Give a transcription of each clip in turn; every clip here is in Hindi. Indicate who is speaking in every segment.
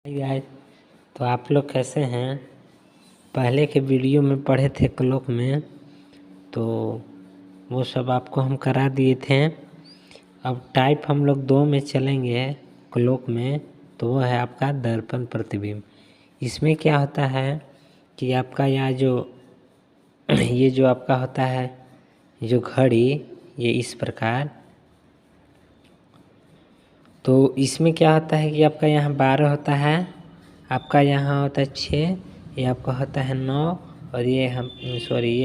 Speaker 1: Hi guys. तो आप लोग कैसे हैं? पहले के वीडियो में पढ़े थे क्लोक में, तो वो सब आपको हम करा दिए थे। अब टाइप हम लोग 2 में चलेंगे क्लोक में, तो वो है आपका दर्पण प्रतिबिंब। इसमें क्या होता है कि आपका यहाँ जो ये जो आपका होता है जो घड़ी, ये इस प्रकार, तो इसमें क्या होता है कि आपका यहाँ 12 होता है, आपका यहाँ होता है 6, ये आपका होता है 9, और ये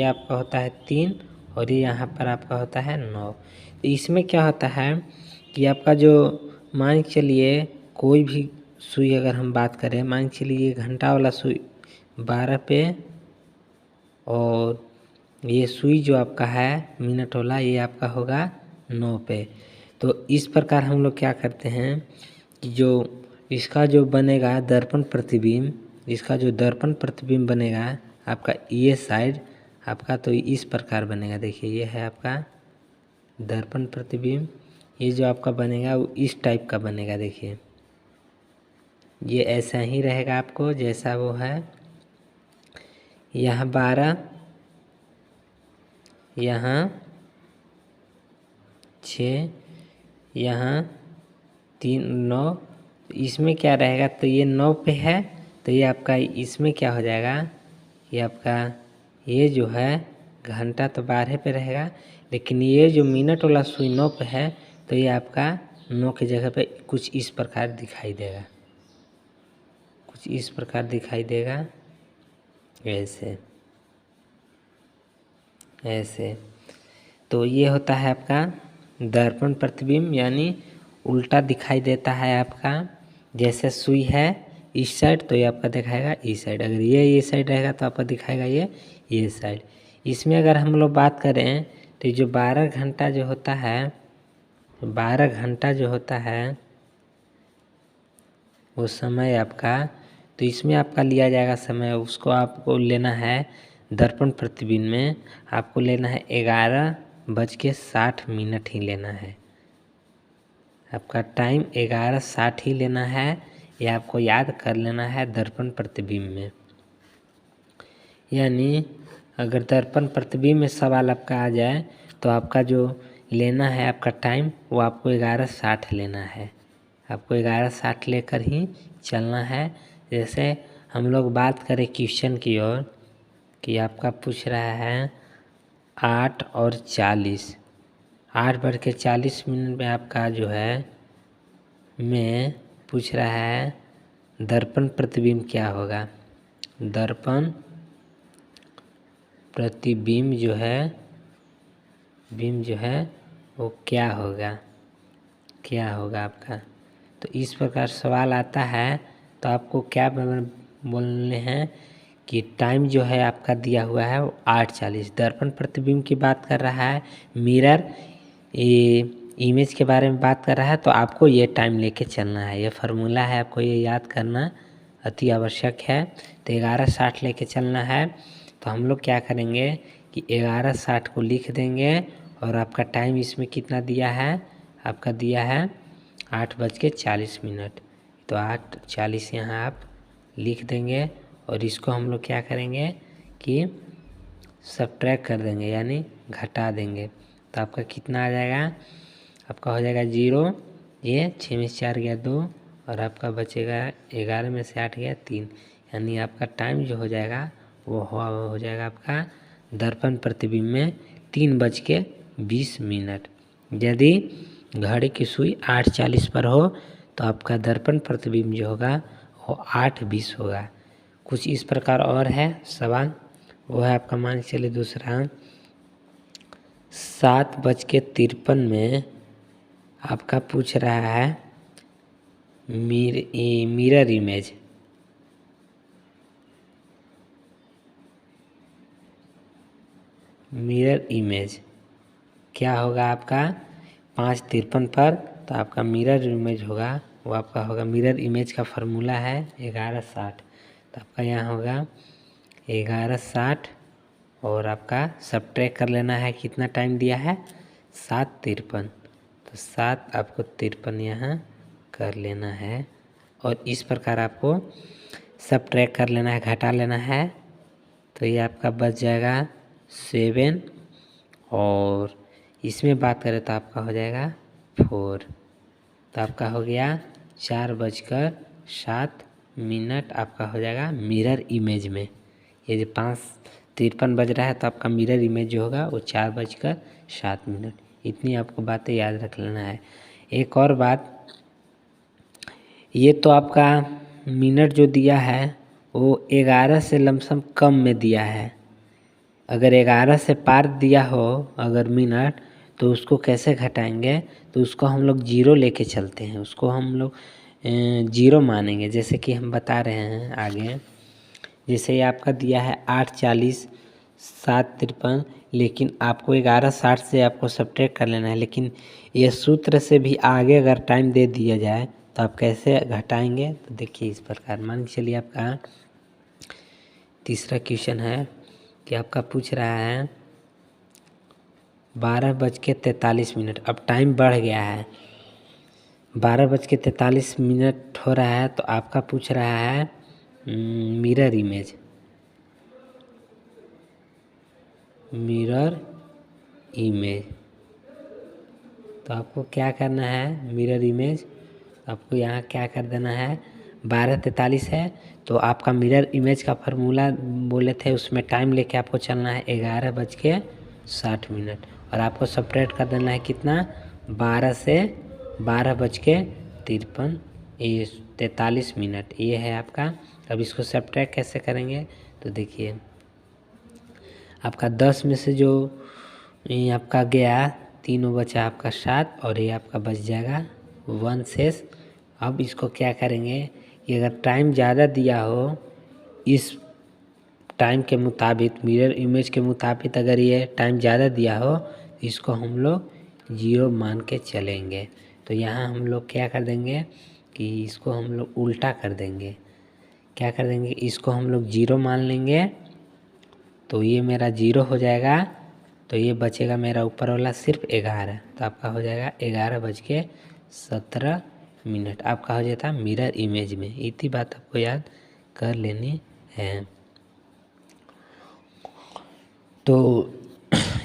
Speaker 1: आपका होता है 3, और ये यहाँ पर आपका होता है 9। तो इसमें क्या होता है कि आपका जो मान के चलिए कोई भी सुई अगर हम बात करें, मान के चलिए घंटा वाला सुई 12 पे, और ये सुई जो आपका है मिनट वाला ये आपका होगा 9 पे। तो इस प्रकार हम लोग क्या करते हैं कि जो इसका जो बनेगा दर्पण प्रतिबिंब, इसका जो दर्पण प्रतिबिंब बनेगा आपका ये साइड आपका, तो इस प्रकार बनेगा। देखिए ये है आपका दर्पण प्रतिबिंब, ये जो आपका बनेगा वो इस टाइप का बनेगा। देखिए ये ऐसा ही रहेगा आपको जैसा वो है। यहाँ 12, यहाँ 6, यहाँ 3, 9। इसमें क्या रहेगा, तो ये 9 पे है, तो ये आपका इसमें क्या हो जाएगा, ये आपका ये जो है घंटा तो 12 पे रहेगा, लेकिन ये जो मिनट वाला सुई 9 पे है, तो ये आपका 9 की जगह पे कुछ इस प्रकार दिखाई देगा, कुछ इस प्रकार दिखाई देगा, ऐसे ऐसे। तो ये होता है आपका दर्पण प्रतिबिंब, यानी उल्टा दिखाई देता है आपका। जैसे सुई है इस साइड, तो ये आपका दिखाएगा इस साइड, अगर ये साइड रहेगा तो आपका दिखाएगा ये साइड। इसमें अगर हम लोग बात करें तो जो 12 घंटा जो होता है, 12 घंटा जो होता है वो समय आपका, तो इसमें आपका लिया जाएगा समय, उसको आपको लेना है दर्पण प्रतिबिंब में, आपको लेना है 11:60 ही लेना है। आपका टाइम 11:60 ही लेना है, ये आपको याद कर लेना है दर्पण प्रतिबिंब में। यानी अगर दर्पण प्रतिबिंब में सवाल आपका आ जाए तो आपका जो लेना है आपका टाइम, वो आपको 11:60 लेना है, आपको 11:60 लेकर ही चलना है। जैसे हम लोग बात करें क्वेश्चन की ओर, कि आपका पूछ रहा है 8 और 40, 8:40 में आपका जो है में पूछ रहा है दर्पण प्रतिबिंब क्या होगा। दर्पण प्रतिबिंब जो है वो क्या होगा आपका। तो इस प्रकार सवाल आता है तो आपको क्या बोलने हैं कि टाइम जो है आपका दिया हुआ है वो 8:40। दर्पण प्रतिबिंब की बात कर रहा है, मिरर इमेज के बारे में बात कर रहा है, तो आपको ये टाइम लेके चलना है। ये फार्मूला है, आपको ये याद करना अति आवश्यक है। तो 11:60 लेके चलना है, तो हम लोग क्या करेंगे कि 11:60 को लिख देंगे, और आपका टाइम इसमें कितना दिया है, आपका दिया है 8:40। तो 8:40 यहाँ आप लिख देंगे, और इसको हम लोग क्या करेंगे कि सब्ट्रैक्ट कर देंगे, यानी घटा देंगे। तो आपका कितना आ जाएगा, आपका हो जाएगा 0, ये 6 में से 4 गया 2, और आपका बचेगा 11 में से 8 गया 3, यानी आपका टाइम जो हो जाएगा वो हो जाएगा आपका दर्पण प्रतिबिंब में 3:20। यदि घड़ी की सुई 8:40 पर हो तो आपका दर्पण प्रतिबिंब जो होगा वो 8:20 होगा। कुछ इस प्रकार और है सवाल, वो है आपका मान के चलिए दूसरा, 7:53 में आपका पूछ रहा है मिरर इमेज। मिरर इमेज क्या होगा आपका 5:53 पर, तो आपका मिरर इमेज होगा वो आपका होगा, मिरर इमेज का फार्मूला है 11:60। तो आपका यहाँ होगा 11:60, और आपका सब्ट्रैक्ट कर लेना है, कितना टाइम दिया है 7:53, तो 7 आपको 53 यहाँ कर लेना है, और इस प्रकार आपको सब ट्रैक कर लेना है, घटा लेना है। तो ये आपका बच जाएगा 7 और इसमें बात करें तो आपका हो जाएगा 4। तो आपका हो गया 4:07 आपका हो जाएगा मिरर इमेज में। ये जो 5:53 बज रहा है तो आपका मिरर इमेज जो होगा वो 4:07। इतनी आपको बातें याद रख लेना है। एक और बात, ये तो आपका मिनट जो दिया है वो 11 से लमसम कम में दिया है। अगर 11 से पार दिया हो अगर मिनट, तो उसको कैसे घटाएंगे, तो उसको हम लोग 0 लेके चलते हैं, उसको हम लोग 0 मानेंगे। जैसे कि हम बता रहे हैं आगे, जैसे ये आपका दिया है 8:40 7:53, लेकिन आपको 11:60 से आपको सब्ट्रैक्ट कर लेना है। लेकिन ये सूत्र से भी आगे अगर टाइम दे दिया जाए तो आप कैसे घटाएंगे, तो देखिए इस प्रकार मान के चलिए आपका तीसरा क्वेश्चन है कि आपका पूछ रहा है 12:43। अब टाइम बढ़ गया है, 12:43 हो रहा है। तो आपका पूछ रहा है मिरर इमेज। तो आपको क्या करना है, मिरर इमेज आपको यहाँ क्या कर देना है, 12:43 है तो आपका मिरर इमेज का फार्मूला बोले थे, उसमें टाइम लेके आपको चलना है 11:60 और आपको सब्ट्रैक्ट कर देना है कितना, 12 से 12:43 ये है आपका। अब इसको सब्ट्रैक्ट कैसे करेंगे, तो देखिए आपका 10 में से जो ये आपका गया, तीनों बचा आपका 7 और ये आपका बच जाएगा 1 शेष। अब इसको क्या करेंगे कि अगर टाइम ज़्यादा दिया हो, इस टाइम के मुताबिक मिरर इमेज के मुताबिक अगर ये टाइम ज़्यादा दिया हो, इसको हम लोग 0 मान के चलेंगे। तो यहाँ हम लोग क्या कर देंगे कि इसको हम लोग उल्टा कर देंगे। क्या कर देंगे, इसको हम लोग 0 मान लेंगे तो ये मेरा 0 हो जाएगा। तो ये बचेगा मेरा ऊपर वाला सिर्फ 11। तो आपका हो जाएगा 11:17 आपका हो जाता है मिरर इमेज में। इतनी बात आपको याद कर लेनी है। तो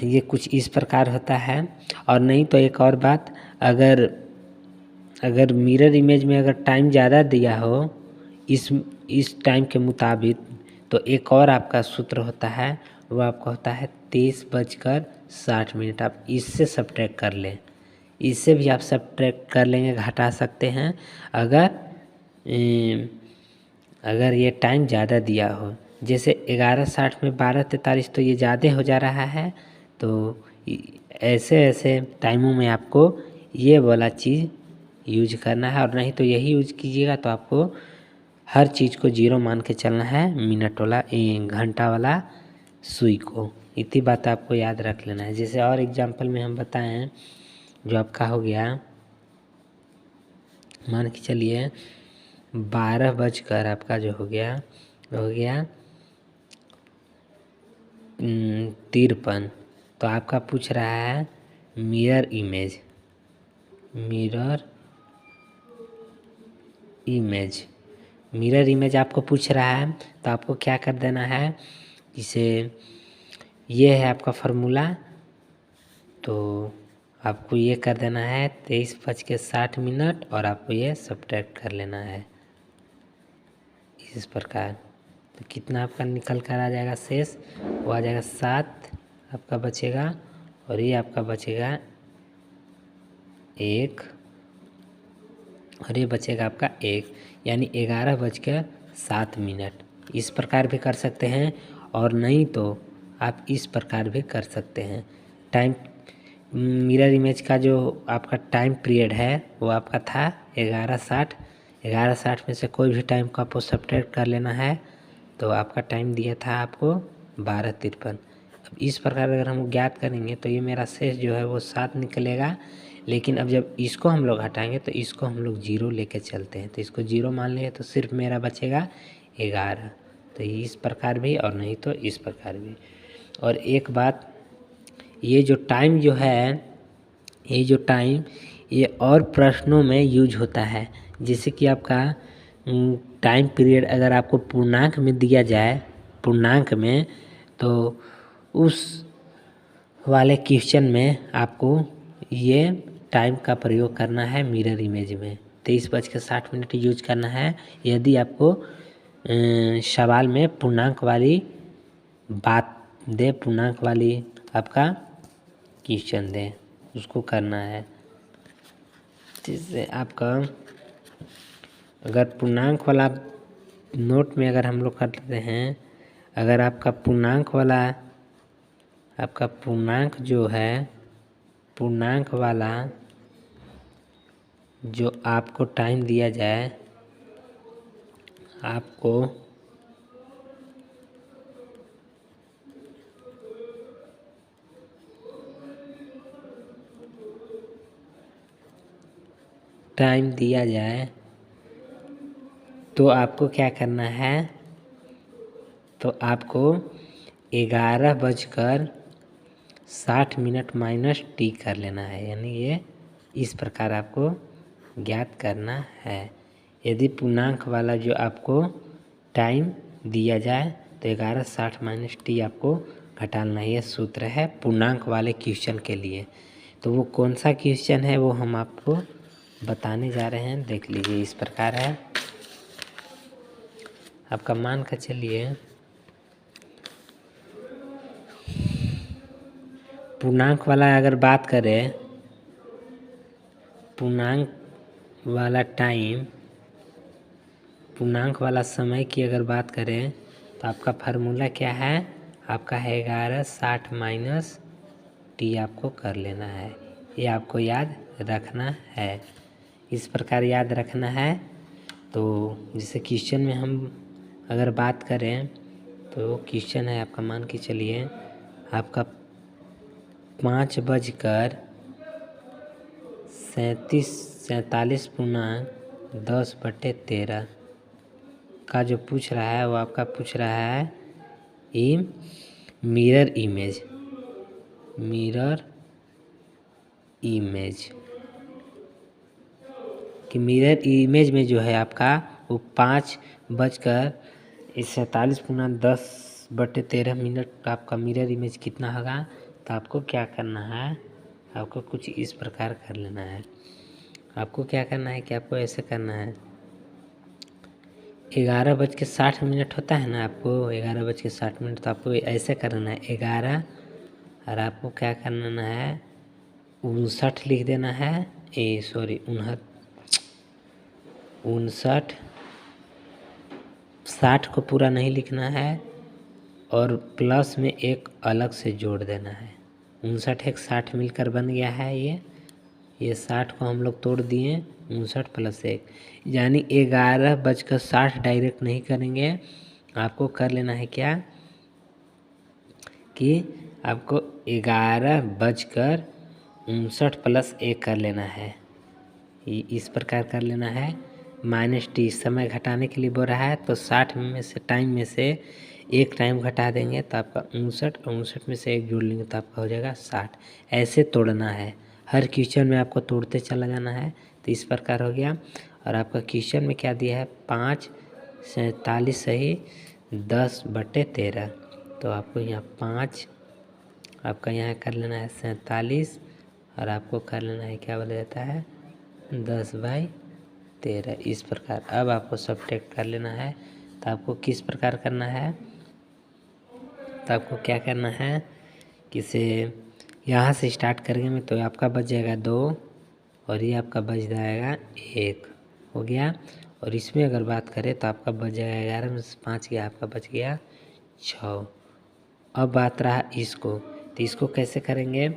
Speaker 1: ये कुछ इस प्रकार होता है। और नहीं तो एक और बात, अगर मिरर इमेज में अगर टाइम ज़्यादा दिया हो इस टाइम के मुताबिक, तो एक और आपका सूत्र होता है, वो आपका होता है 23:60। आप इससे सब्ट्रैक्ट कर लें, इससे भी आप सब्ट्रैक्ट कर लेंगे, घटा सकते हैं अगर ये टाइम ज़्यादा दिया हो। जैसे 11:60 में 12:43 तो ये ज़्यादा हो जा रहा है। तो ऐसे टाइमों में आपको ये वाला चीज़ यूज करना है, और नहीं तो यही यूज कीजिएगा तो आपको हर चीज़ को 0 मान के चलना है, मिनट वाला घंटा वाला सुई को। इतनी बात आपको याद रख लेना है। जैसे और एग्जांपल में हम बताएं, जो आपका हो गया, मान के चलिए 12 बजकर आपका जो हो गया 53। तो आपका पूछ रहा है मिरर इमेज आपको पूछ रहा है। तो आपको क्या कर देना है, इसे ये है आपका फार्मूला, तो आपको ये कर देना है 23:60 और आपको ये सब्ट्रैक्ट कर लेना है इस प्रकार। तो कितना आपका निकल कर आ जाएगा शेष, वो आ जाएगा 7 आपका बचेगा, और ये आपका बचेगा 1 और ये बचेगा आपका 1, यानी 11:07। इस प्रकार भी कर सकते हैं, और नहीं तो आप इस प्रकार भी कर सकते हैं। टाइम मिरर इमेज का जो आपका टाइम पीरियड है वो आपका था 11:60 में से कोई भी टाइम को आपको सब्ट्रैक्ट कर लेना है। तो आपका टाइम दिया था आपको 12:53। अब इस प्रकार अगर हम ज्ञात करेंगे तो ये मेरा शेष जो है वो 7 निकलेगा। लेकिन अब जब इसको हम लोग हटाएंगे तो इसको हम लोग 0 लेके चलते हैं, तो इसको 0 मान लेंगे तो सिर्फ मेरा बचेगा 11। तो इस प्रकार भी, और नहीं तो इस प्रकार भी। और एक बात, ये जो टाइम ये और प्रश्नों में यूज होता है। जैसे कि आपका टाइम पीरियड अगर आपको पूर्णांक में दिया जाए, पूर्णांक में, तो उस वाले क्वेश्चन में आपको ये टाइम का प्रयोग करना है मिरर इमेज में। 23:60 यूज करना है यदि आपको सवाल में पूर्णांक वाली बात दे, पूर्णांक वाली आपका क्वेश्चन दे, उसको करना है। जिससे आपका अगर पूर्णांक वाला नोट में अगर हम लोग कर लेते हैं, अगर आपका पूर्णांक वाला, आपका पूर्णांक जो है, पूर्णांक वाला जो आपको टाइम दिया जाए, आपको टाइम दिया जाए तो आपको क्या करना है, तो आपको 11:60 माइनस टी कर लेना है। यानी ये इस प्रकार आपको ज्ञात करना है। यदि पूर्णांक वाला जो आपको टाइम दिया जाए तो 11:60 माइनस टी आपको घटाना है। ये सूत्र है पूर्णांक वाले क्वेश्चन के लिए। तो वो कौन सा क्वेश्चन है वो हम आपको बताने जा रहे हैं, देख लीजिए। इस प्रकार है, आपका मान कर चलिए पूर्णांक वाला अगर बात करें, पूर्णांक वाला टाइम, पूर्णांक वाला समय की अगर बात करें तो आपका फार्मूला क्या है, आपका है 11:60 माइनस टी आपको कर लेना है। ये आपको याद रखना है, इस प्रकार याद रखना है। तो जैसे क्वेश्चन में हम अगर बात करें तो क्वेश्चन है आपका, मान के चलिए आपका 5:47 का जो पूछ रहा है वो आपका पूछ रहा है मिरर इमेज, मिरर इमेज कि मिरर इमेज में जो है आपका वो 5:47 का आपका मिरर इमेज कितना होगा। तो आपको क्या करना है, आपको कुछ इस प्रकार कर लेना है। आपको क्या करना है कि आपको ऐसे करना है, 11:60 होता है ना, आपको 11:60 तो आपको ऐसे करना है 11, और आपको क्या करना है 59 लिख देना है, 59, 60 को पूरा नहीं लिखना है और प्लस में एक अलग से जोड़ देना है। 59 एक 60 मिलकर बन गया है। ये 60 को हम लोग तोड़ दिए, 59 + 1 यानी 11:60 डायरेक्ट नहीं करेंगे। आपको कर लेना है क्या कि आपको 11:59 + 1 कर लेना है। इस प्रकार कर लेना है। माइनस टी समय घटाने के लिए बोल रहा है, तो 60 में से टाइम में से एक टाइम घटा देंगे तो आपका 59, और 59 में से एक जोड़ लेंगे तो आपका हो जाएगा 60। ऐसे तोड़ना है, हर क्वेश्चन में आपको तोड़ते चला जाना है। तो इस प्रकार हो गया। और आपका क्वेश्चन में क्या दिया है, 5:47 सही 10/13। तो आपको यहाँ 5 आपका यहाँ कर लेना है 47, और आपको कर लेना है क्या बोला जाता है 10/13। इस प्रकार अब आपको सब्ट्रैक्ट कर लेना है। तो आपको किस प्रकार करना है, तो आपको क्या करना है कि से यहाँ से स्टार्ट करेंगे में तो आपका बच जाएगा 2, और ये आपका बच जाएगा 1, हो गया। और इसमें अगर बात करें तो आपका बच जाएगा 11 में से 5 गया, आपका बच गया 6। अब बात रहा इसको, तो इसको कैसे करेंगे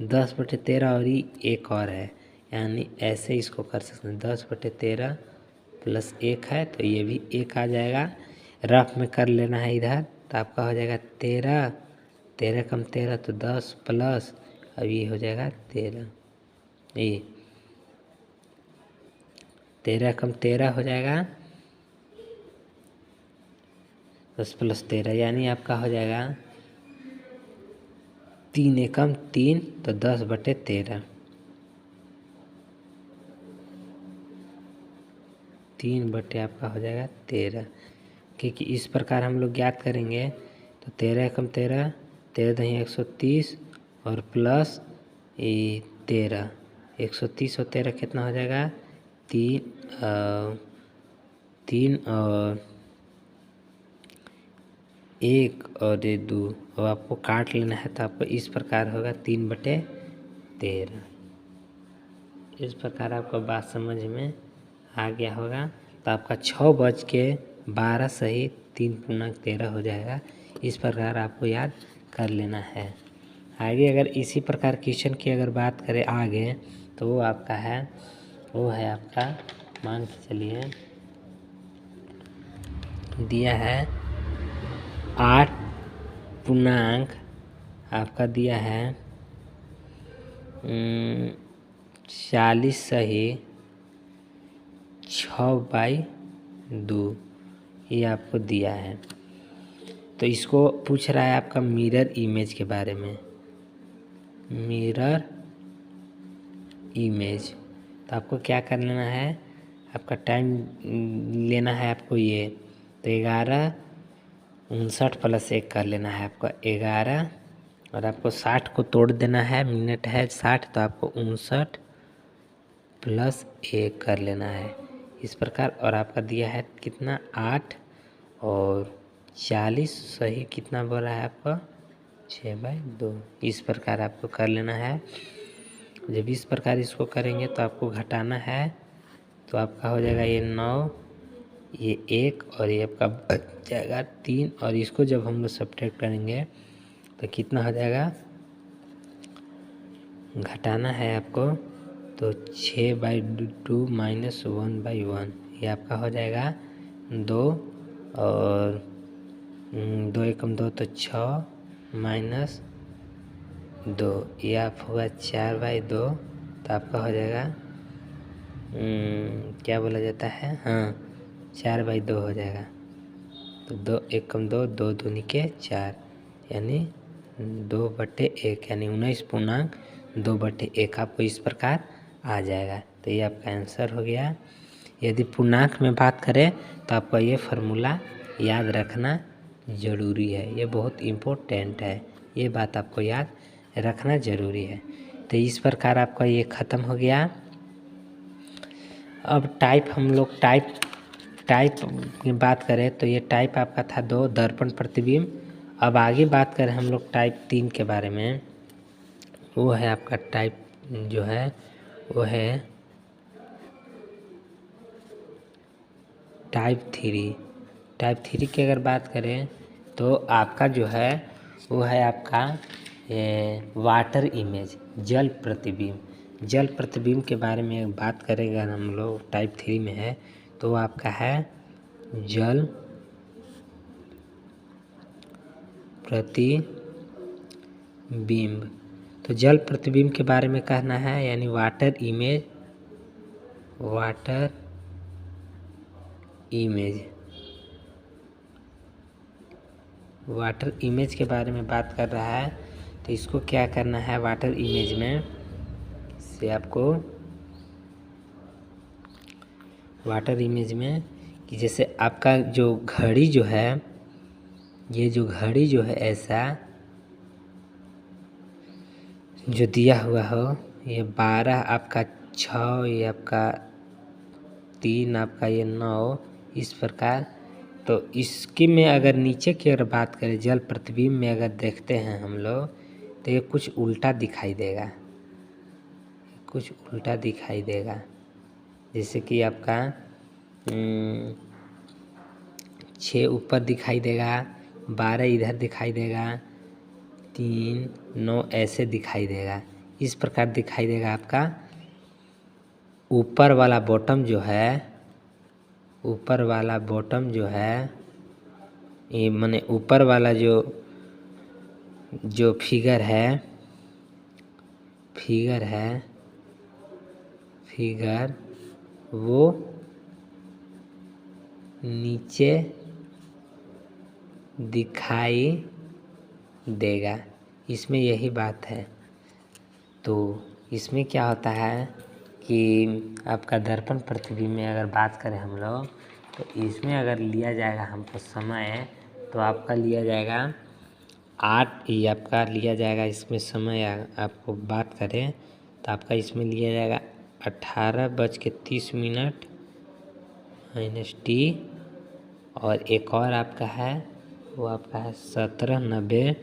Speaker 1: 10/13 और ये एक और है, यानी ऐसे इसको कर सकते हैं 10/13 + 1 है तो ये भी 1 आ जाएगा। रफ में कर लेना है इधर, तो आपका हो जाएगा 13, 13 कम 13 तो 10 प्लस, अब ये हो जाएगा 13, ये 13 कम 13 हो जाएगा 10 + 13, यानी आपका हो जाएगा 3 एकम 3 तो 10/13, 3 आपका हो जाएगा 13, क्योंकि इस प्रकार हम लोग ज्ञात करेंगे। तो 13 एकम 13, 13 दही 130 और प्लस 13, 130 और 13 कितना हो जाएगा 3 और 1 और 2, और आपको काट लेना है। तो आपको इस प्रकार होगा 3/13। इस प्रकार आपको बात समझ में आ गया होगा। तो आपका 6:12 सही 3 पूर्णांक 13 हो जाएगा। इस प्रकार आपको याद कर लेना है। आगे अगर इसी प्रकार क्वेश्चन की अगर बात करें आगे, तो वो है आपका मान के चलिए दिया है 8 पूर्णांक आपका दिया है 40 सही 6/2, ये आपको दिया है। तो इसको पूछ रहा है आपका मिरर इमेज के बारे में, मिरर इमेज। तो आपको क्या कर लेना है, आपका टाइम लेना है आपको ये। तो 11:59 + 1 कर लेना है आपको 11, और आपको 60 को तोड़ देना है, मिनट है 60, तो आपको 59 + 1 कर लेना है इस प्रकार। और आपका दिया है कितना 8 और 40 सही कितना बोला है आपका 6/2, इस प्रकार आपको कर लेना है। जब इस प्रकार इसको करेंगे तो आपको घटाना है। तो आपका हो जाएगा ये 9, ये 1 और ये आपका बच जाएगा 3, और इसको जब हम लोग सब्ट्रैक्ट करेंगे तो कितना हो जाएगा, घटाना है आपको। तो 6/2 - 1/1, ये आपका हो जाएगा 2, और 2 एकम 2 तो 6 - 2, ये आप होगा 4/2। तो आपका हो जाएगा क्या बोला जाता है, हाँ 4/2 हो जाएगा। तो 2 एकम 2, 2 दूनी के 4, यानी 2/1, यानी 19.2/1 आपको इस प्रकार आ जाएगा। तो ये आपका आंसर हो गया। यदि पूर्णांक में बात करें तो आपका ये फार्मूला याद रखना ज़रूरी है, ये बहुत इम्पोर्टेंट है, ये बात आपको याद रखना ज़रूरी है। तो इस प्रकार आपका ये ख़त्म हो गया। अब टाइप हम लोग टाइप की बात करें तो ये टाइप आपका था 2 दर्पण प्रतिबिंब। अब आगे बात करें हम लोग टाइप 3 के बारे में, वो है आपका टाइप जो है वो है टाइप 3। टाइप 3 की अगर बात करें तो आपका जो है वो है आपका वाटर इमेज, जल प्रतिबिंब। जल प्रतिबिंब के बारे में बात करेंगे हम लोग, टाइप 3 में है तो आपका है जल प्रतिबिंब। तो जल प्रतिबिंब के बारे में कहना है, यानी वाटर इमेज, वाटर इमेज के बारे में बात कर रहा है। तो इसको क्या करना है, वाटर इमेज में से आपको वाटर इमेज में कि जैसे आपका जो घड़ी जो है, ये जो घड़ी जो है ऐसा जो दिया हुआ हो, ये 12 आपका 6, ये आपका 3 आपका ये 9, इस प्रकार। तो इसकी में अगर नीचे की अगर बात करें जल प्रतिबिंब में अगर देखते हैं हम लोग तो ये कुछ उल्टा दिखाई देगा, कुछ उल्टा दिखाई देगा। जैसे कि आपका 6 ऊपर दिखाई देगा, 12 इधर दिखाई देगा, 3 9 ऐसे दिखाई देगा, इस प्रकार दिखाई देगा। आपका ऊपर वाला बॉटम जो है, ऊपर वाला बॉटम जो है, ये माने ऊपर वाला जो फिगर है, फिगर वो नीचे दिखाई देगा, इसमें यही बात है। तो इसमें क्या होता है कि आपका दर्पण प्रतिबिंब में अगर बात करें हम लोग, तो इसमें अगर लिया जाएगा हमको समय, तो आपका लिया जाएगा 8, ये आपका लिया जाएगा इसमें समय। आपको बात करें तो आपका इसमें लिया जाएगा 18:30 -t, और एक और आपका है वो आपका है 17:90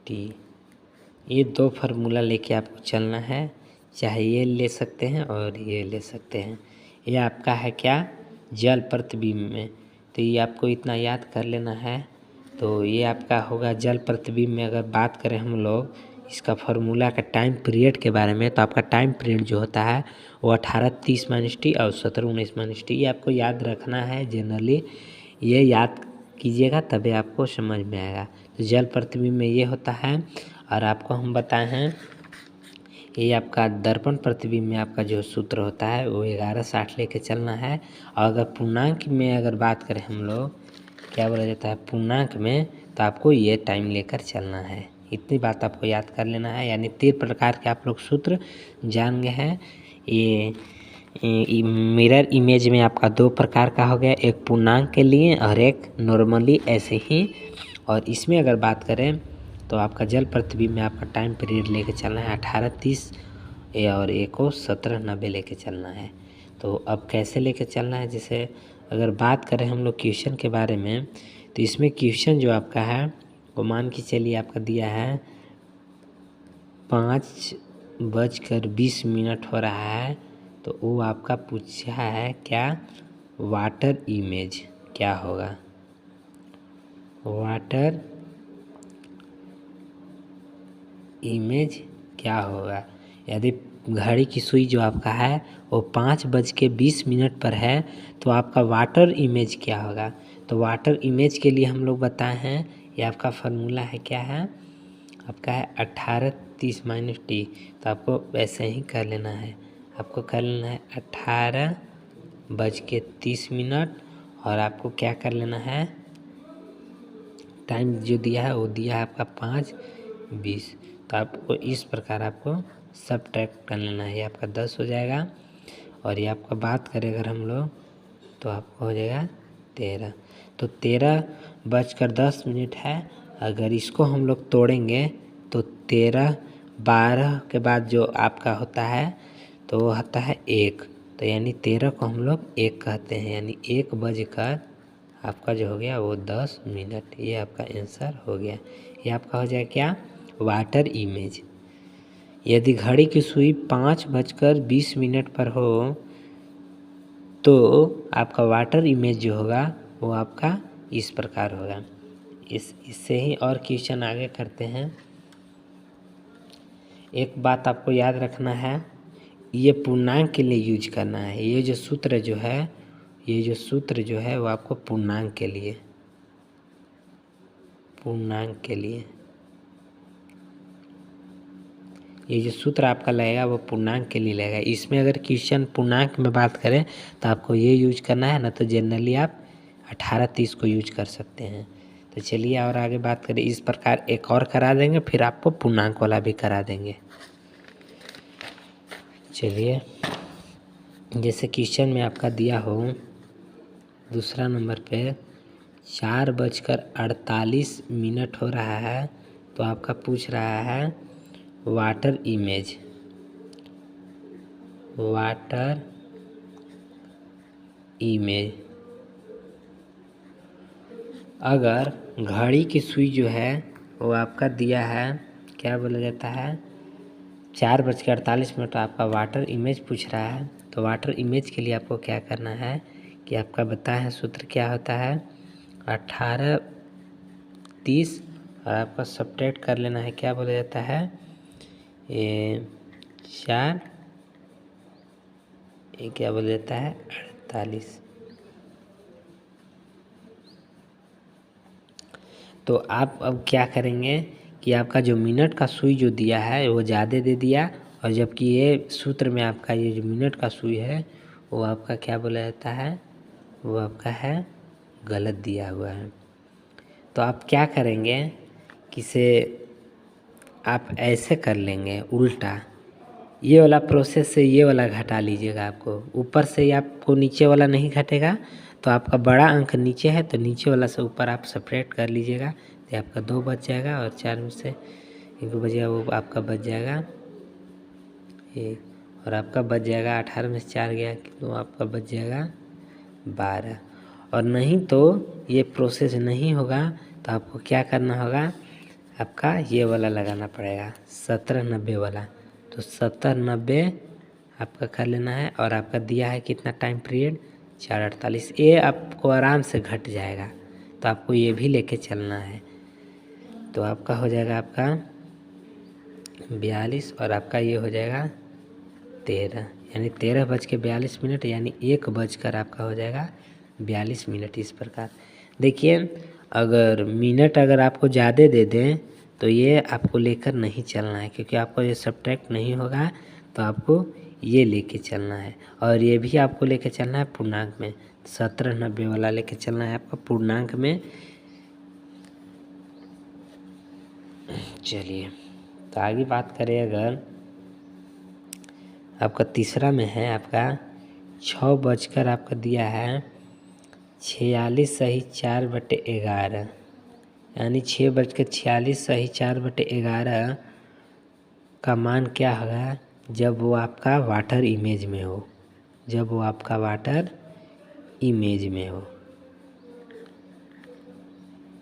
Speaker 1: -t। ये 2 फार्मूला लेके आपको चलना है, चाहे ये ले सकते हैं और ये ले सकते हैं। ये आपका है क्या, जल प्रतिबिंब में, तो ये आपको इतना याद कर लेना है। तो ये आपका होगा जल प्रतिबिंब में। अगर बात करें हम लोग इसका फार्मूला का टाइम पीरियड के बारे में, तो आपका टाइम पीरियड जो होता है वो 18:30 -t और 17:19 -t, ये आपको याद रखना है। जनरली ये याद कीजिएगा तभी आपको समझ में आएगा। तो जल प्रतिबिंब में ये होता है। और आपको हम बताए हैं ये आपका दर्पण प्रतिबिंब में आपका जो सूत्र होता है वो 1160 लेके चलना है। और अगर पूर्णांक में अगर बात करें हम लोग, क्या बोला जाता है पूर्णांक में, तो आपको ये टाइम लेकर चलना है। इतनी बात आपको याद कर लेना है। यानी 3 प्रकार के आप लोग सूत्र जान गए हैं। ये मिरर इमेज में आपका 2 प्रकार का हो गया, एक पूर्णांक के लिए और एक नॉर्मली ऐसे ही। और इसमें अगर बात करें तो आपका जल प्रतिबिंब में आपका टाइम पीरियड लेके चलना है 18:30 और एक को 17:90 लेके चलना है। तो अब कैसे लेके चलना है, जैसे अगर बात करें हम लोग क्वेश्चन के बारे में, तो इसमें क्वेश्चन जो आपका है वो मान के चलिए आपका दिया है 5:20 हो रहा है। तो वो आपका पूछा है क्या, वाटर इमेज क्या होगा, वाटर इमेज क्या होगा। यदि घड़ी की सुई जो आपका है वो 5:20 पर है, तो आपका वाटर इमेज क्या होगा। तो वाटर इमेज के लिए हम लोग बताए हैं, ये आपका फार्मूला है क्या है, आपका है 18:30 -t। तो आपको वैसे ही कर लेना है, आपको कर लेना है 18:30 और आपको क्या कर लेना है, टाइम जो दिया है वो दिया है आपका 5:20। तो आपको इस प्रकार आपको सब्ट्रैक्ट कर लेना है। ये आपका 10 हो जाएगा। और ये आपका बात करें अगर हम लोग, तो आपको हो जाएगा 13। तो 13:10 है। अगर इसको हम लोग तोड़ेंगे तो 13:12 के बाद जो आपका होता है तो वो होता है 1। तो यानी 13 को हम लोग 1 कहते हैं, यानी 1:10 आपका जो हो गया वो 10 मिनट। ये आपका आंसर हो गया। ये आपका हो जाएगा क्या, वाटर इमेज। यदि घड़ी की सुई 5:20 पर हो तो आपका वाटर इमेज जो होगा वो आपका इस प्रकार होगा। इससे ही और क्वेश्चन आगे करते हैं। एक बात आपको याद रखना है, ये पूर्णांक के लिए यूज करना है। ये जो सूत्र जो है वो आपको पूर्णांक के लिए ये जो सूत्र आपका लगेगा वो पूर्णांक के लिए लगेगा। इसमें अगर क्वेश्चन पूर्णांक में बात करें तो आपको ये यूज करना है, ना तो जनरली आप 18:30 को यूज कर सकते हैं। तो चलिए और आगे बात करें। इस प्रकार एक और करा देंगे, फिर आपको पूर्णांक वाला भी करा देंगे। चलिए, जैसे क्वेश्चन में आपका दिया हो दूसरा नंबर पे 4:48 हो रहा है, तो आपका पूछ रहा है वाटर इमेज। अगर घड़ी की सुई जो है वो आपका दिया है, क्या बोला जाता है 4:48 आपका वाटर इमेज पूछ रहा है। तो वाटर इमेज के लिए आपको क्या करना है कि आपका बताया है सूत्र क्या होता है 18:30 और आपका सब्ट्रैक्ट कर लेना है, क्या बोला जाता है ये 4, ये क्या बोला जाता है 48। तो आप अब क्या करेंगे कि आपका जो मिनट का सुई जो दिया है वो ज़्यादा दे दिया, और जबकि ये सूत्र में आपका ये जो मिनट का सुई है वो आपका क्या बोला जाता है, वो आपका है गलत दिया हुआ है। तो आप क्या करेंगे कि से आप ऐसे कर लेंगे उल्टा, ये वाला प्रोसेस से ये वाला घटा लीजिएगा। आपको ऊपर से ही आपको नीचे वाला नहीं घटेगा, तो आपका बड़ा अंक नीचे है तो नीचे वाला से ऊपर आप सेपरेट कर लीजिएगा, तो आपका 2 बच जाएगा और 4 में से 1 बचेगा, वो आपका बच जाएगा 1, और आपका बच जाएगा 18 में से 4 गया तो आपका बच जाएगा 12। और नहीं तो ये प्रोसेस नहीं होगा तो आपको क्या करना होगा, आपका ये वाला लगाना पड़ेगा 1790 वाला। तो 1790 आपका कर लेना है, और आपका दिया है कितना टाइम पीरियड 4:48। ये आपको आराम से घट जाएगा, तो आपको ये भी लेके चलना है। तो आपका हो जाएगा आपका 42 और आपका ये हो जाएगा 13, यानी 13:42, यानी 1 बजकर आपका हो जाएगा 42 मिनट। इस प्रकार देखिए, अगर मिनट अगर आपको ज़्यादा दे दें तो ये आपको लेकर नहीं चलना है, क्योंकि आपको ये सब्ट्रैक्ट नहीं होगा, तो आपको ये लेके चलना है। और ये भी आपको लेके चलना है पूर्णांक में, 1790 वाला लेके चलना है आपका पूर्णांक में। चलिए, तो आगे बात करें, अगर आपका तीसरा में है आपका 6 बजकर आपका दिया है 46 सही 4/11, यानी 6:46 सही 4/11 का मान क्या होगा जब वो आपका वाटर इमेज में हो, जब वो आपका वाटर इमेज में हो,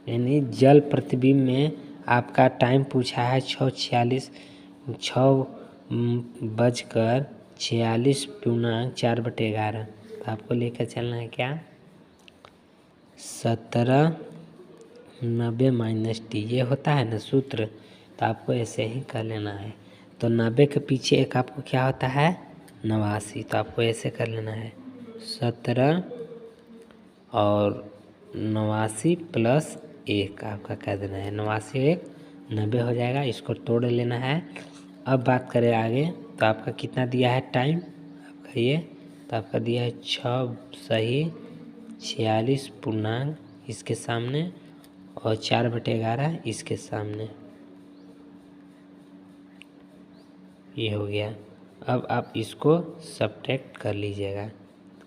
Speaker 1: यानी जल प्रतिबिंब में आपका टाइम पूछा है 6:46 पूर्णांक 4/11, तो आपको लेकर चलना है क्या 1790 - t, ये होता है ना सूत्र, तो आपको ऐसे ही कर लेना है। तो 90 के पीछे एक आपको क्या होता है 89, तो आपको ऐसे कर लेना है 17 और 89 + 1 आपका कर देना है 89 1 90 हो जाएगा। इसको तोड़ लेना है। अब बात करें आगे, तो आपका कितना दिया है टाइम आपका ये, तो आपका दिया है 6 सही 46 पूर्णांक इसके सामने और 4/11 इसके सामने, ये हो गया। अब आप इसको सब्ट्रैक्ट कर लीजिएगा,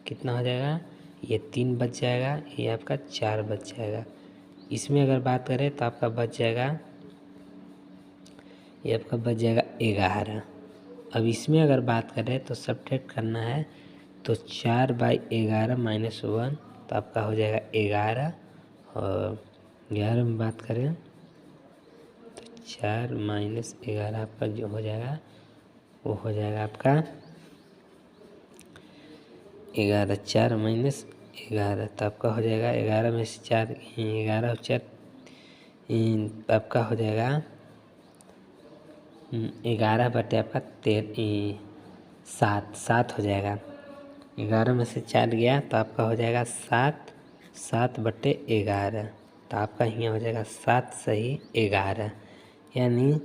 Speaker 1: कितना हो जाएगा, ये 3 बच जाएगा, ये आपका 4 बच जाएगा। इसमें अगर बात करें तो आपका बच जाएगा, ये आपका बच जाएगा 11। अब इसमें अगर बात करें तो सब्ट्रैक्ट करना है, तो 4/11 - 1, तो आपका हो जाएगा 11, और 11 में बात करें तो 4 - 11 आपका जो हो जाएगा वो हो जाएगा आपका 11, 4 - 11, तो आपका हो जाएगा 11 में से 4 11 और 4 आपका हो जाएगा 11 बटे आपका 7 हो जाएगा। 11 में से 4 गया तो आपका हो जाएगा 7/11, तो आपका यहाँ हो जाएगा 7 सही 11, यानी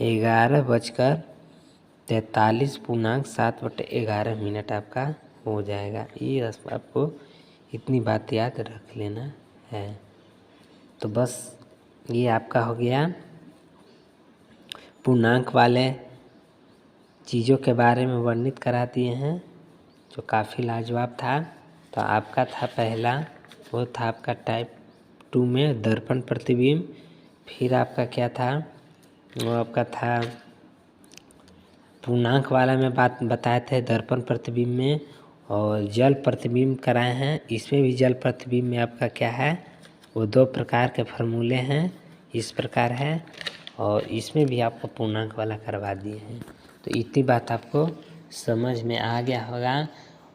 Speaker 1: 11:43 पूर्णांक 7/11 मिनट आपका हो जाएगा। ये आपको इतनी बात याद रख लेना है। तो बस ये आपका हो गया पूर्णांक वाले चीज़ों के बारे में वर्णित करा दिए हैं, जो काफ़ी लाजवाब था। तो आपका था पहला, वो था आपका टाइप 2 में दर्पण प्रतिबिंब। फिर आपका क्या था, वो आपका था पूर्णांक वाला में बात बताए थे दर्पण प्रतिबिंब में, और जल प्रतिबिंब कराए हैं। इसमें भी जल प्रतिबिंब में आपका क्या है, वो 2 प्रकार के फार्मूले हैं, इस प्रकार है, और इसमें भी आपको पूर्णांक वाला करवा दिए हैं। तो इतनी बात आपको समझ में आ गया होगा,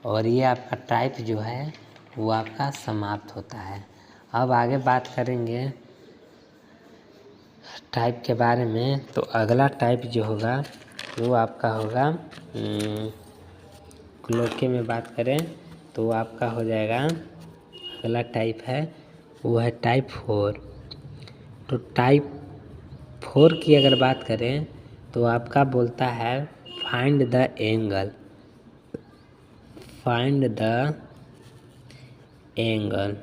Speaker 1: और ये आपका टाइप जो है वो आपका समाप्त होता है। अब आगे बात करेंगे टाइप के बारे में। तो अगला टाइप जो होगा वो आपका होगा क्लोके में बात करें तो वो आपका हो जाएगा, अगला टाइप है वो है टाइप 4। तो टाइप 4 की अगर बात करें तो आपका बोलता है find the angle, find the angle,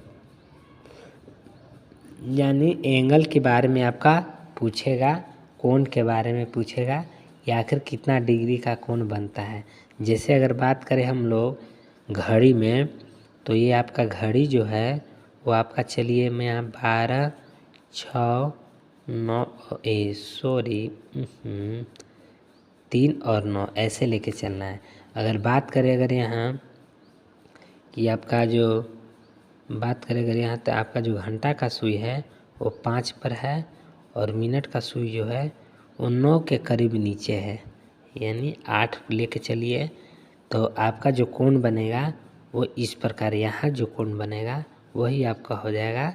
Speaker 1: यानी एंगल के बारे में आपका पूछेगा कोण के बारे में पूछेगा या आखिर कितना डिग्री का कोण बनता है। जैसे अगर बात करें हम लोग घड़ी में, तो ये आपका घड़ी जो है वो आपका, चलिए मैं यहाँ 12, 6, 9 3 और 9 ऐसे लेके चलना है। अगर बात करें अगर यहाँ कि आपका जो बात करें अगर यहाँ, तो आपका जो घंटा का सुई है वो 5 पर है और मिनट का सुई जो है वो 9 के करीब नीचे है, यानी 8 लेके चलिए। तो आपका जो कोण बनेगा वो इस प्रकार, यहाँ जो कोण बनेगा वही आपका हो जाएगा,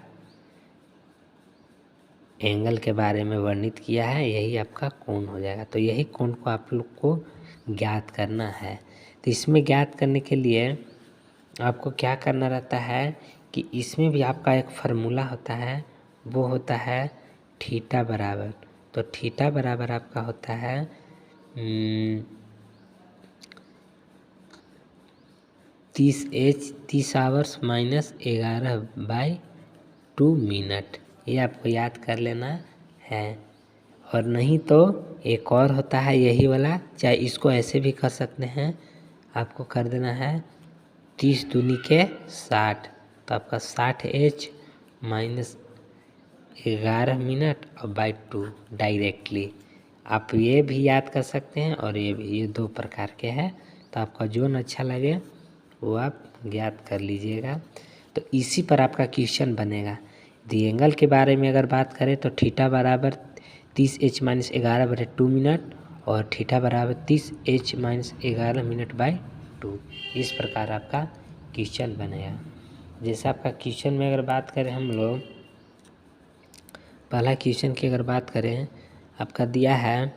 Speaker 1: एंगल के बारे में वर्णित किया है, यही आपका कोण हो जाएगा। तो यही कोण को आप लोग को ज्ञात करना है। तो इसमें ज्ञात करने के लिए आपको क्या करना रहता है कि इसमें भी आपका एक फार्मूला होता है, वो होता है थीटा बराबर। तो थीटा बराबर आपका होता है 30 आवर्स माइनस 11/2 मिनट। ये आपको याद कर लेना है। और नहीं तो एक और होता है यही वाला, चाहे इसको ऐसे भी कर सकते हैं, आपको कर देना है 30 दूनी के 60। तो आपका 60H माइनस 11 मिनट और बाई 2 डायरेक्टली। आप ये भी याद कर सकते हैं और ये भी, ये 2 प्रकार के हैं। तो आपका जो अच्छा लगे वो आप ज्ञात कर लीजिएगा। तो इसी पर आपका क्वेश्चन बनेगा। दी एंगल के बारे में अगर बात करें तो थीटा बराबर 30H माइनस 11/2 मिनट और थीटा बराबर 30H माइनस 11 मिनट बाई 2। इस प्रकार आपका क्वेश्चन बनेगा। जैसे आपका क्वेश्चन में अगर बात करें हम लोग, पहला क्वेश्चन की अगर बात करें, आपका दिया है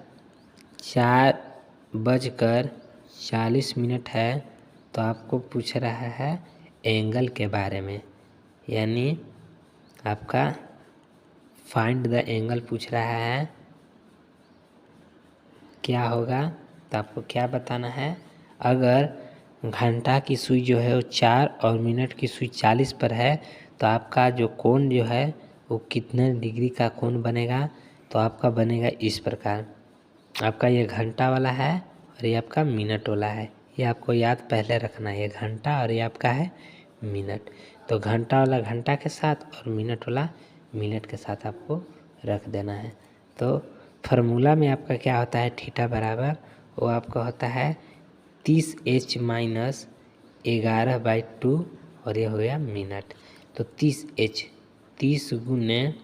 Speaker 1: 4:40 है। तो आपको पूछ रहा है एंगल के बारे में, यानी आपका फाइंड द एंगल पूछ रहा है। क्या होगा, तो आपको क्या बताना है, अगर घंटा की सुई जो है वो 4 और मिनट की सुई 40 पर है तो आपका जो कोण जो है वो कितने डिग्री का कोण बनेगा। तो आपका बनेगा इस प्रकार, आपका ये घंटा वाला है और ये आपका मिनट वाला है। ये आपको याद पहले रखना है, ये घंटा और ये आपका है मिनट। तो घंटा वाला घंटा के साथ और मिनट वाला मिनट के साथ आपको रख देना है। तो फार्मूला में आपका क्या होता है, थीटा बराबर वो आपका होता है 30H माइनस 11/2 और ये हो गया मिनट। तो 30H 30 गुने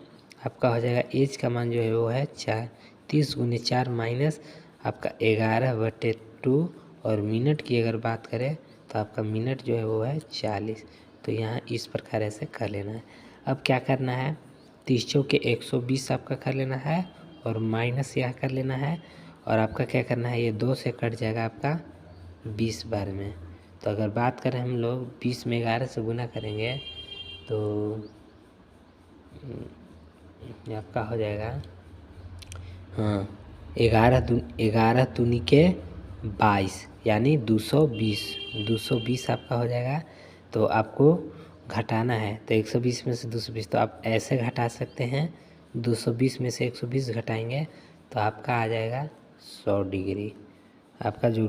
Speaker 1: आपका हो जाएगा, एच का मान जो है वो है 4, 30 गुने 4 माइनस आपका 11/2 और मिनट की अगर बात करें तो आपका मिनट जो है वो है 40। तो यहाँ इस प्रकार ऐसे कर लेना है। अब क्या करना है, 30 चौके 120 आपका कर लेना है और माइनस यहाँ कर लेना है। और आपका क्या करना है, ये 2 से कट जाएगा आपका 20 बार में। तो अगर बात करें हम लोग 20 में 11 से गुना करेंगे तो आपका हो जाएगा, हाँ 11 दूनी के 22 यानी 220 आपका हो जाएगा। तो आपको घटाना है, तो 120 में से 220, तो आप ऐसे घटा सकते हैं। 220 में से 120 घटाएंगे तो आपका आ जाएगा 100 डिग्री। आपका जो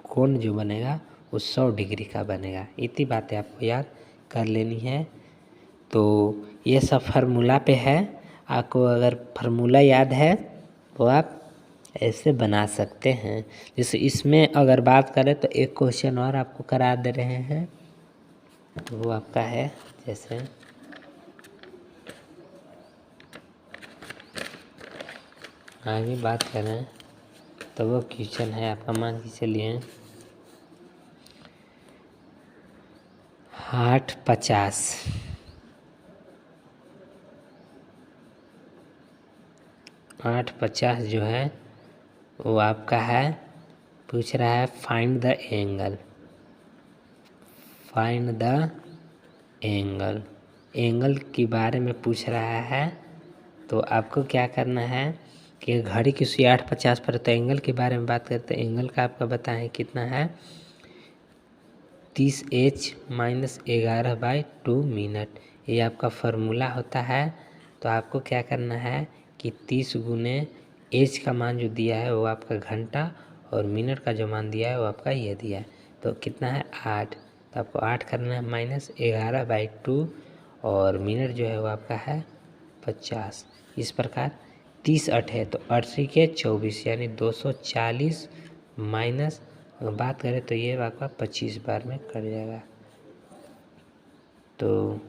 Speaker 1: कोण जो बनेगा वो 100 डिग्री का बनेगा। इतनी बातें आपको याद कर लेनी है। तो ये सब फार्मूला पे है, आपको अगर फार्मूला याद है तो आप ऐसे बना सकते हैं। जैसे इसमें अगर बात करें तो एक क्वेश्चन और आपको करा दे रहे हैं, तो वो आपका है, जैसे आगे बात करें तो वो क्वेश्चन है आपका, मान के चलिए 8:50 8:50 जो है वो आपका है, पूछ रहा है फाइंड द एंगल एंगल के बारे में पूछ रहा है। तो आपको क्या करना है कि घड़ी की सुई 8:50 पर, तो एंगल के बारे में बात करते हैं। एंगल का आपका बताएं कितना है, 30H माइनस 11/2 मिनट। ये आपका फार्मूला होता है। तो आपको क्या करना है कि 30 गुने एज का मान जो दिया है वो आपका घंटा, और मिनट का जो मान दिया है वो आपका ये दिया है। तो कितना है 8, तो आपको 8 करना है -11/2, और मिनट जो है वो आपका है 50। इस प्रकार 30 8 है तो 8 के 24 यानी 240 माइनस बात करें तो ये आपका 25 बार में कट जाएगा। तो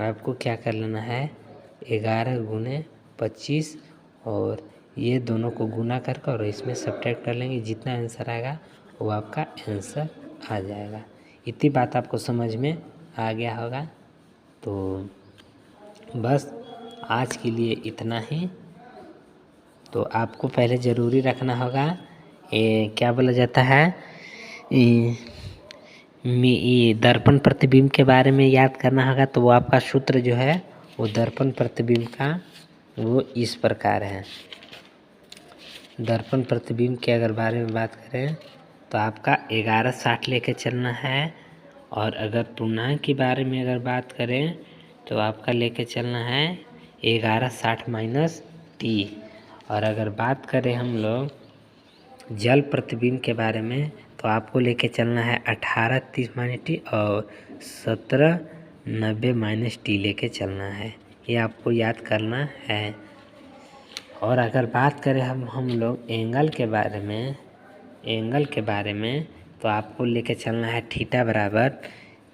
Speaker 1: आपको क्या कर लेना है 11 गुने 25, और ये दोनों को गुना करके और इसमें सब्ट्रैक्ट कर लेंगे, जितना आंसर आएगा वो आपका आंसर आ जाएगा। इतनी बात आपको समझ में आ गया होगा। तो बस आज के लिए इतना ही। तो आपको पहले ज़रूरी रखना होगा क्या बोला जाता है, ये दर्पण प्रतिबिंब के बारे में याद करना होगा। तो वो आपका सूत्र जो है वो दर्पण प्रतिबिंब का वो इस प्रकार है। दर्पण प्रतिबिंब के अगर बारे में बात करें तो आपका 1160 लेके चलना है, और अगर पूर्णांक के बारे में अगर बात करें तो आपका लेके चलना है 1160 - t। और अगर बात करें हम लोग जल प्रतिबिंब के बारे में तो आपको लेके चलना है 1830 - t और 1790 - t लेके चलना है। ये आपको याद करना है। और अगर बात करें हम लोग एंगल के बारे में तो आपको लेके चलना है थीटा बराबर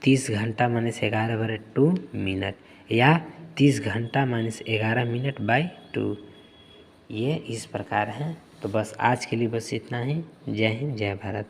Speaker 1: 30 घंटा -11/2 मिनट, या 30 घंटा -11 मिनट/2। ये इस प्रकार है। तो बस आज के लिए बस इतना ही। जय हिंद, जय भारत।